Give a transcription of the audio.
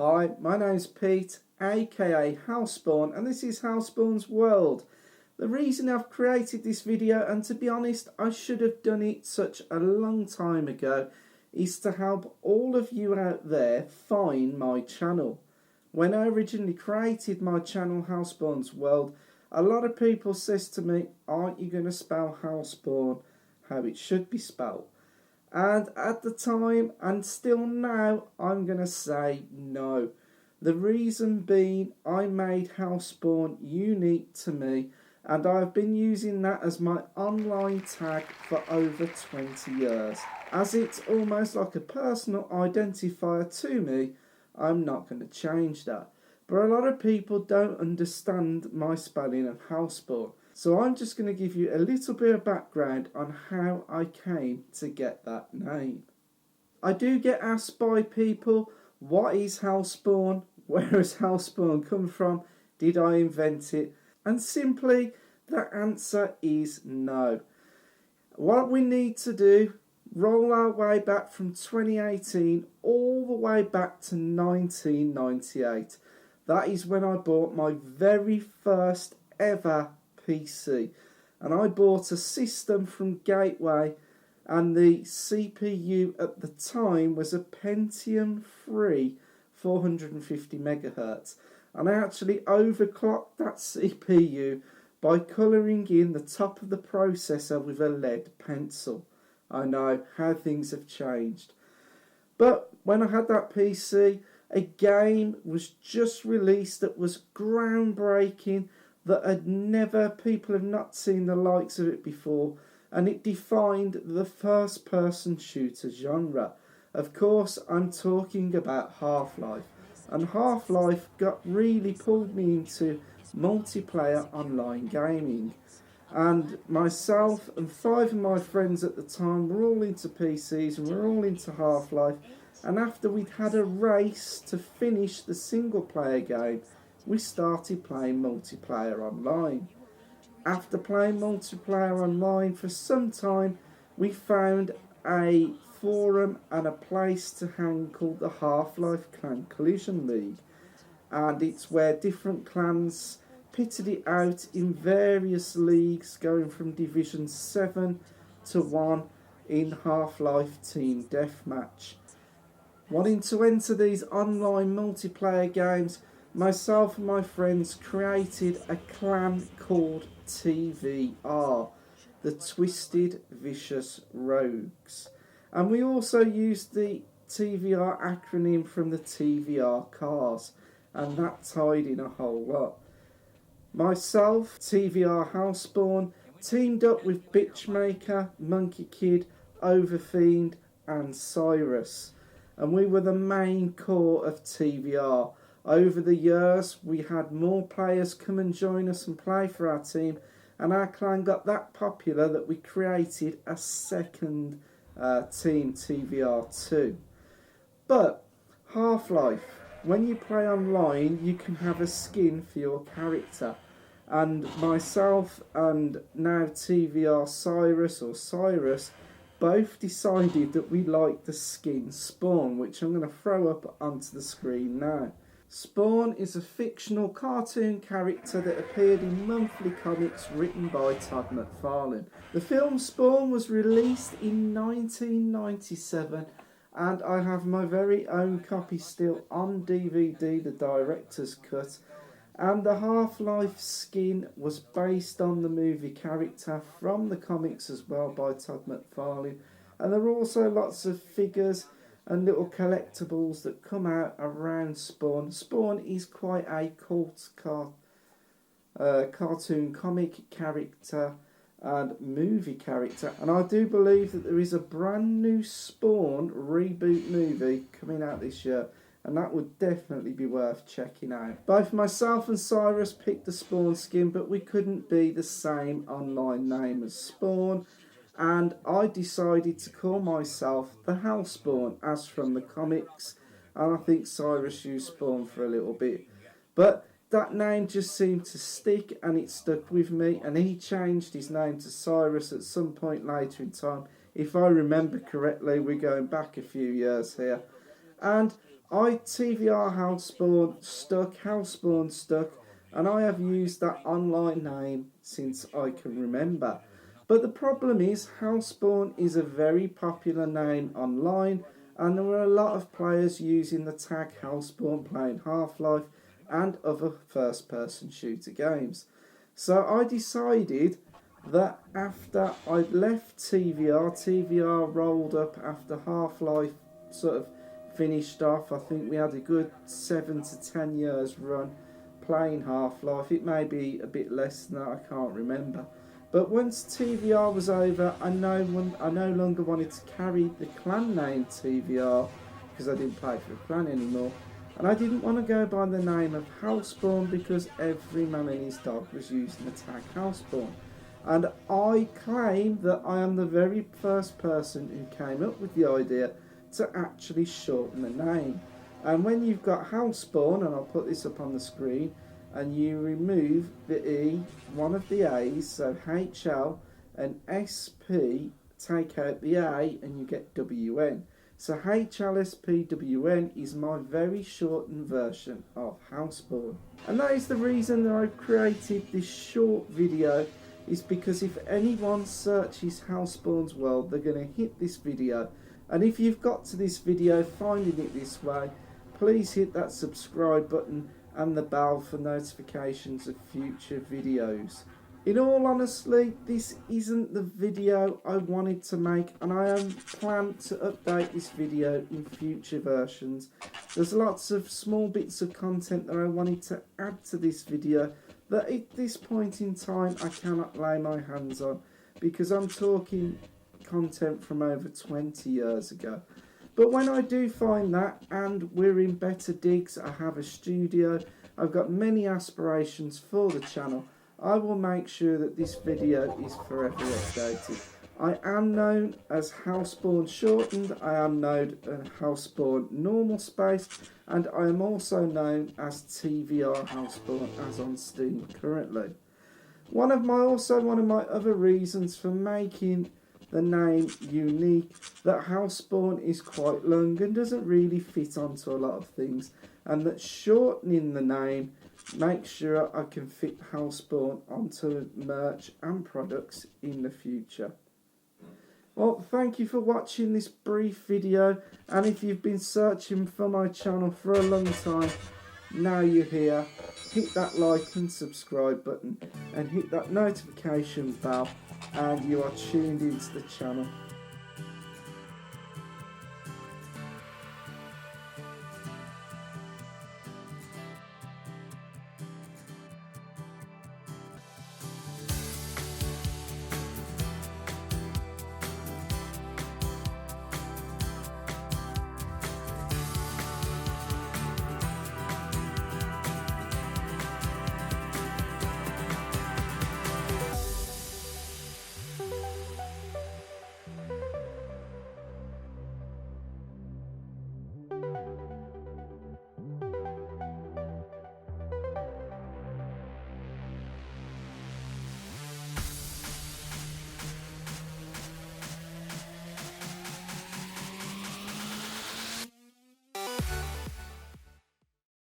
Hi, my name's Pete, aka Hellspawns, and this is Hellspawns World. The reason I've created this video, and to be honest I should have done it such a long time ago, is to help all of you out there find my channel. When I originally created my channel Hellspawns World, a lot of people says to me, aren't you going to spell Hellspawn how it should be spelled? And at the time, and still now, I'm going to say no. The reason being, I made Hellspawn unique to me, and I've been using that as my online tag for over 20 years. As it's almost like a personal identifier to me, I'm not going to change that. But a lot of people don't understand my spelling of Hellspawn. So I'm just going to give you a little bit of background on how I came to get that name. I do get asked by people, what is Hellspawn? Where has Hellspawn come from? Did I invent it? And simply, the answer is no. What we need to do, roll our way back from 2018 all the way back to 1998. That is when I bought my very first ever PC, and I bought a system from Gateway, and the CPU at the time was a Pentium 3 450 megahertz, and I actually overclocked that CPU by colouring in the top of the processor with a lead pencil. I know how things have changed. But when I had that PC, a game was just released that was groundbreaking, that people have not seen the likes of it before, and it defined the first person shooter genre. Of course, I'm talking about Half-Life, and Half-Life really pulled me into multiplayer online gaming, and myself and 5 of my friends at the time were all into PCs and we're all into Half-Life, and after we'd had a race to finish the single player game, we started playing multiplayer online. After playing multiplayer online for some time, we found a forum and a place to hang called the Half-Life Clan Collision League. And it's where different clans pitted it out in various leagues, going from Division 7 to 1 in Half-Life Team Deathmatch. Wanting to enter these online multiplayer games, myself and my friends created a clan called TVR, the Twisted Vicious Rogues. And we also used the TVR acronym from the TVR cars, and that tied in a whole lot. Myself, TVR Hellspawn, teamed up with Bitchmaker, Monkey Kid, Overfiend and Cyrus, and we were the main core of TVR. Over the years, we had more players come and join us and play for our team, and our clan got that popular that we created a second team, TVR2. But Half-Life, when you play online, you can have a skin for your character, and myself and now TVR Cyrus both decided that we liked the skin Spawn, which I'm going to throw up onto the screen now. Spawn is a fictional cartoon character that appeared in monthly comics written by Todd McFarlane. The film Spawn was released in 1997, and I have my very own copy still on DVD, the director's cut, and the Half-Life skin was based on the movie character from the comics as well by Todd McFarlane, and there are also lots of figures and little collectibles that come out around Spawn. Spawn is quite a cult cartoon comic character and movie character, and I do believe that there is a brand new Spawn reboot movie coming out this year, and that would definitely be worth checking out. Both myself and Cyrus picked the Spawn skin, but we couldn't be the same online name as Spawn, and I decided to call myself the Hellspawn, as from the comics, and I think Cyrus used Spawn for a little bit. But that name just seemed to stick, and it stuck with me, and he changed his name to Cyrus at some point later in time. If I remember correctly, we're going back a few years here. And TVR Hellspawn stuck, and I have used that online name since I can remember. But the problem is, Hellspawn is a very popular name online, and there were a lot of players using the tag Hellspawn playing Half-Life and other first-person shooter games. So I decided that after I'd left TVR rolled up after Half-Life sort of finished off. I think we had a good 7 to 10 years run playing Half-Life. It may be a bit less than that, I can't remember. But once TVR was over, I no longer wanted to carry the clan name TVR because I didn't play for the clan anymore. And I didn't want to go by the name of Hellspawn because every man and his dog was using the tag Hellspawn. And I claim that I am the very first person who came up with the idea to actually shorten the name. And when you've got Hellspawn, and I'll put this up on the screen, and you remove the E, one of the A's, so HL, and SP, take out the A and you get WN. So HLSPWN is my very shortened version of Hellspawn. And that is the reason that I created this short video, is because if anyone searches Hellspawns World, they're going to hit this video. And if you've got to this video finding it this way, please hit that subscribe button and the bell for notifications of future videos. In all honesty, this isn't the video I wanted to make, and I am planned to update this video in future versions. There's lots of small bits of content that I wanted to add to this video that at this point in time I cannot lay my hands on, because I'm talking content from over 20 years ago. But when I do find that, and we're in better digs, I have a studio, I've got many aspirations for the channel, I will make sure that this video is forever updated. I am known as Hellspawn Shortened, I am known as Hellspawn Normal Space, and I am also known as TVR Hellspawn as on Steam currently. One of my other reasons for making the name unique, that Hellspawn is quite long and doesn't really fit onto a lot of things, and that shortening the name makes sure I can fit Hellspawn onto merch and products in the future. Well, thank you for watching this brief video, and if you've been searching for my channel for a long time, now you're here. Hit that like and subscribe button and hit that notification bell, and you are tuned into the channel.